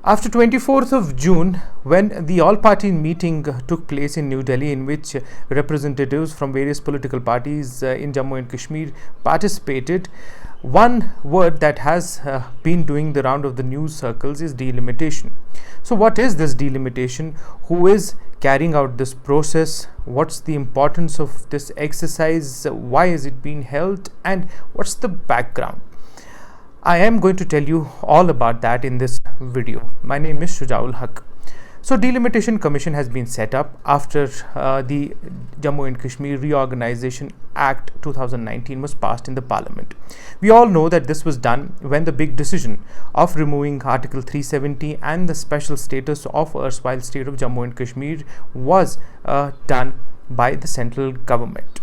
After 24th of June, when the all-party meeting took place in New Delhi, in which representatives from various political parties in Jammu and Kashmir participated, one word that has been doing the round of the news circles is delimitation. So what is this delimitation? Who is carrying out this process? What's the importance of this exercise? Why is it being held? And what's the background? I am going to tell you all about that in this video. My name is Shujaul Haq. So Delimitation Commission has been set up after the Jammu and Kashmir Reorganization Act 2019 was passed in the Parliament. We all know that this was done when the big decision of removing Article 370 and the special status of erstwhile state of Jammu and Kashmir was done by the central government.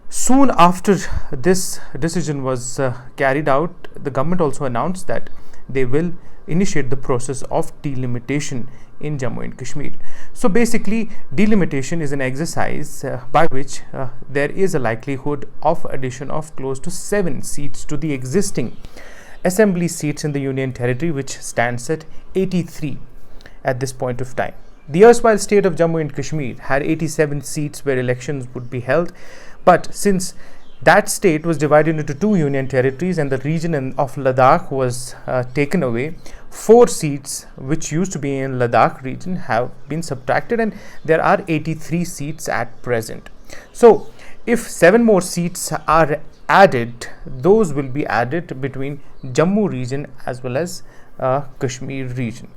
Soon after this decision was carried out, the government also announced that they will initiate the process of delimitation in Jammu and Kashmir. So basically, delimitation is an exercise by which there is a likelihood of addition of close to 7 seats to the existing assembly seats in the Union Territory, which stands at 83 at this point of time. The erstwhile state of Jammu and Kashmir had 87 seats where elections would be held, but since that state was divided into 2 union territories and the region of Ladakh was taken away, 4 seats which used to be in Ladakh region have been subtracted, and there are 83 seats at present. So if 7 more seats are added, those will be added between Jammu region as well as Kashmir region.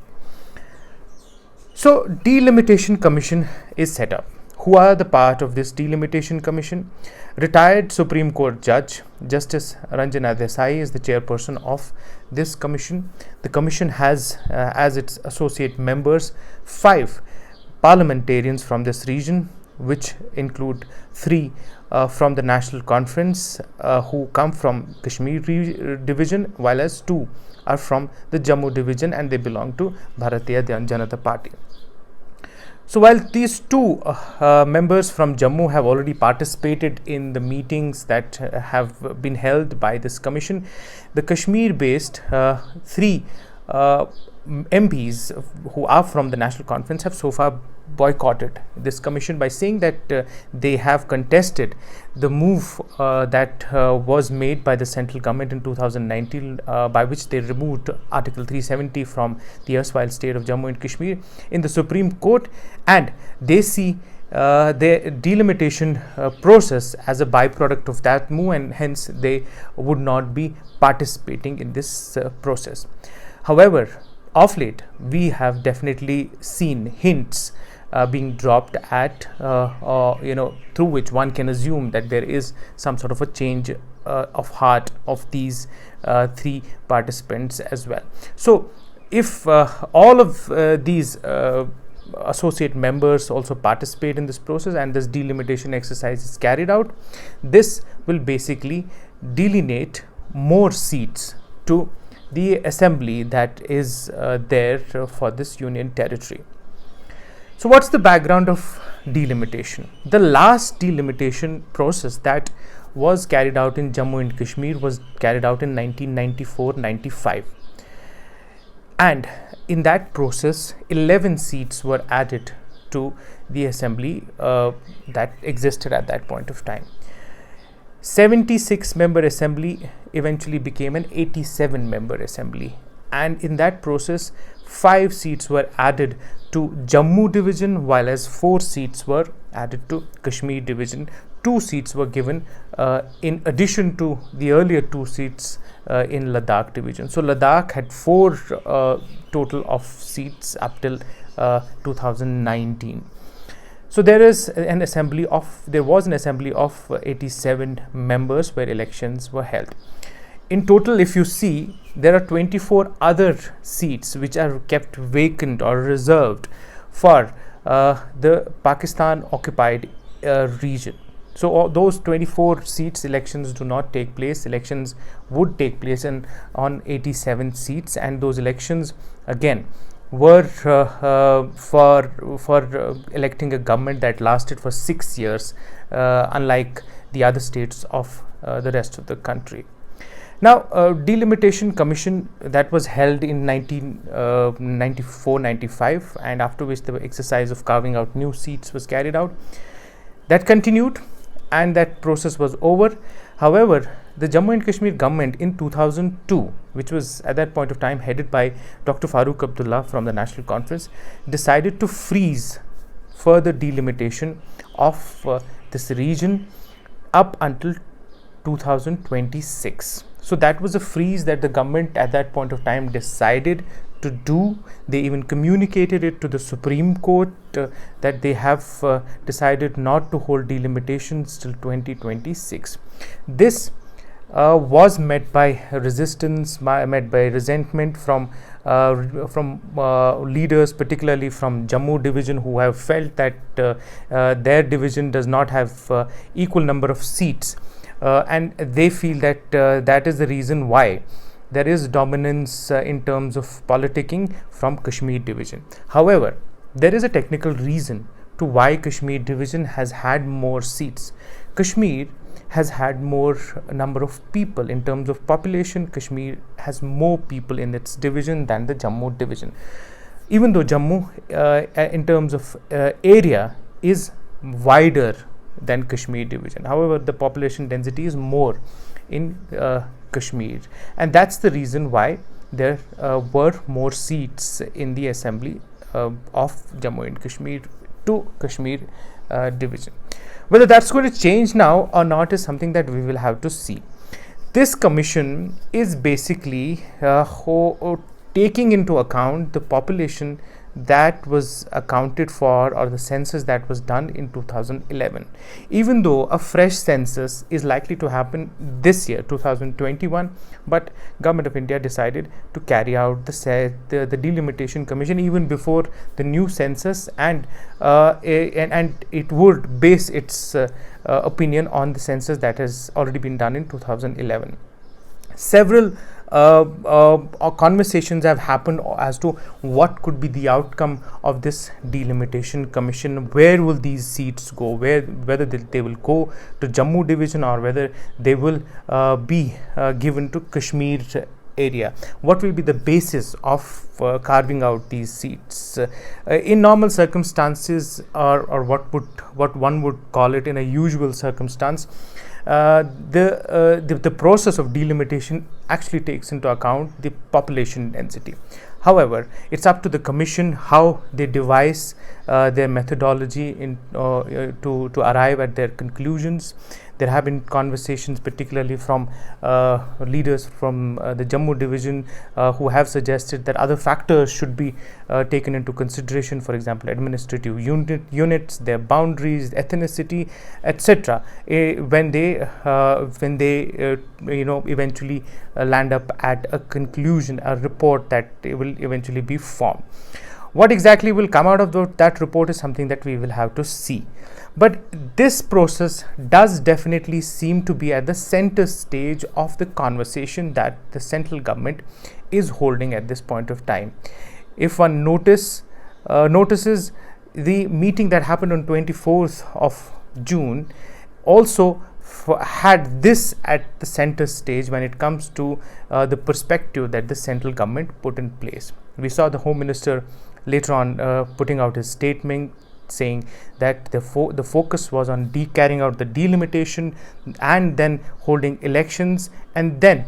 So Delimitation Commission is set up. Who are the part of this Delimitation Commission? Retired Supreme Court Judge Justice Ranjana Desai is the chairperson of this commission. The commission has as its associate members 5 parliamentarians from this region, which include 3 from the National Conference who come from Kashmir division, while as 2 are from the Jammu division and they belong to Bharatiya Janata Party. So while these 2 members from Jammu have already participated in the meetings that have been held by this commission, the Kashmir-based 3 MPs who are from the National Conference have so far boycotted this commission by saying that they have contested the move that was made by the central government in 2019 by which they removed Article 370 from the erstwhile state of Jammu and Kashmir in the Supreme Court, and they see the delimitation process as a byproduct of that move, and hence they would not be participating in this process. However, of late we have definitely seen hints being dropped at through which one can assume that there is some sort of a change of heart of these 3 participants as well. So if all of these associate members also participate in this process and this delimitation exercise is carried out, this will basically delineate more seats to the assembly that is there for this union territory. So what's the background of delimitation? The last delimitation process that was carried out in Jammu and Kashmir was carried out in 1994-95, and in that process 11 seats were added to the assembly that existed at that point of time. 76 member assembly eventually became an 87 member assembly, and in that process 5 seats were added to Jammu division, while as 4 seats were added to Kashmir division. 2 seats were given in addition to the earlier 2 seats in Ladakh division. So Ladakh had 4 total of seats up till 2019. So there was an assembly of 87 members where elections were held. In total, if you see, there are 24 other seats which are kept vacant or reserved for the Pakistan occupied region. So those 24 seats elections do not take place. Elections would take place on 87 seats, and those elections again were for electing a government that lasted for 6 years, unlike the other states of the rest of the country. Now, delimitation commission that was held in 1994-95, and after which the exercise of carving out new seats was carried out. That continued, and that process was over. However, the Jammu and Kashmir government in 2002, which was at that point of time headed by Dr. Farooq Abdullah from the National Conference, decided to freeze further delimitation of this region up until 2026. So that was a freeze that the government at that point of time decided to do. They even communicated it to the Supreme Court that they have decided not to hold delimitations till 2026. This was met by resistance, met by resentment from leaders, particularly from Jammu division, who have felt that their division does not have equal number of seats, and they feel that that is the reason why there is dominance in terms of politicking from Kashmir division. However, there is a technical reason to why Kashmir division has had more seats. Kashmir has had more number of people in terms of population. Kashmir has more people in its division than the Jammu division. Even though Jammu in terms of area is wider than Kashmir division, however, the population density is more in Kashmir, and that's the reason why there were more seats in the assembly of Jammu and Kashmir to Kashmir division. Whether that's going to change now or not is something that we will have to see. This commission is basically taking into account the population that was accounted for, or the census that was done in 2011. Even though a fresh census is likely to happen this year, 2021, but Government of India decided to carry out the delimitation commission even before the new census, and it would base its opinion on the census that has already been done in 2011. Several conversations have happened as to what could be the outcome of this delimitation commission. Where will these seats go? Whether they will go to Jammu division or whether they will be given to Kashmir area. What will be the basis of carving out these seats? In normal circumstances, or what one would call it in a usual circumstance, the process of delimitation actually takes into account the population density. However, it's up to the commission how they devise their methodology to arrive at their conclusions. There have been conversations, particularly from leaders from the Jammu division, who have suggested that other factors should be taken into consideration. For example, administrative units, their boundaries, ethnicity, etc. When they eventually land up at a conclusion, a report that will eventually be formed. What exactly will come out of that report is something that we will have to see. But this process does definitely seem to be at the center stage of the conversation that the central government is holding at this point of time. If one notices the meeting that happened on 24th of June also had this at the center stage when it comes to the perspective that the central government put in place. We saw the Home Minister later on putting out his statement saying that the focus was on carrying out the delimitation and then holding elections, and then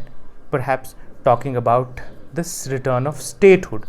perhaps talking about this return of statehood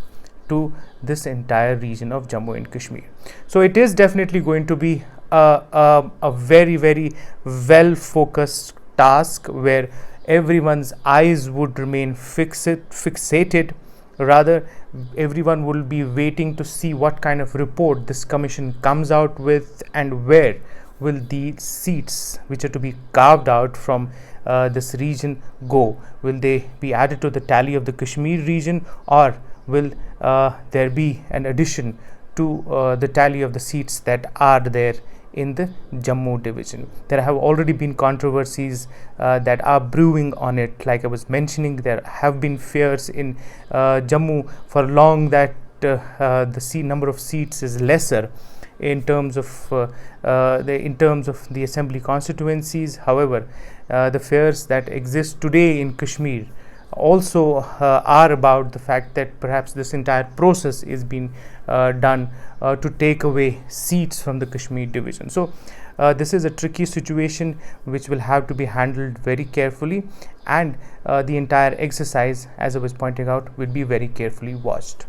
to this entire region of Jammu and Kashmir. So it is definitely going to be a very, very well focused task where everyone's eyes would remain fixated. Rather, everyone will be waiting to see what kind of report this commission comes out with, and where will the seats which are to be carved out from this region go. Will they be added to the tally of the Kashmir region, or will there be an addition to the tally of the seats that are there in the Jammu division? There have already been controversies that are brewing on it. Like I was mentioning, there have been fears in Jammu for long that the number of seats is lesser in terms of the assembly constituencies. However, the fears that exist today in Kashmir also are about the fact that perhaps this entire process is being done to take away seats from the Kashmir division. So this is a tricky situation which will have to be handled very carefully, and the entire exercise, as I was pointing out, will be very carefully watched.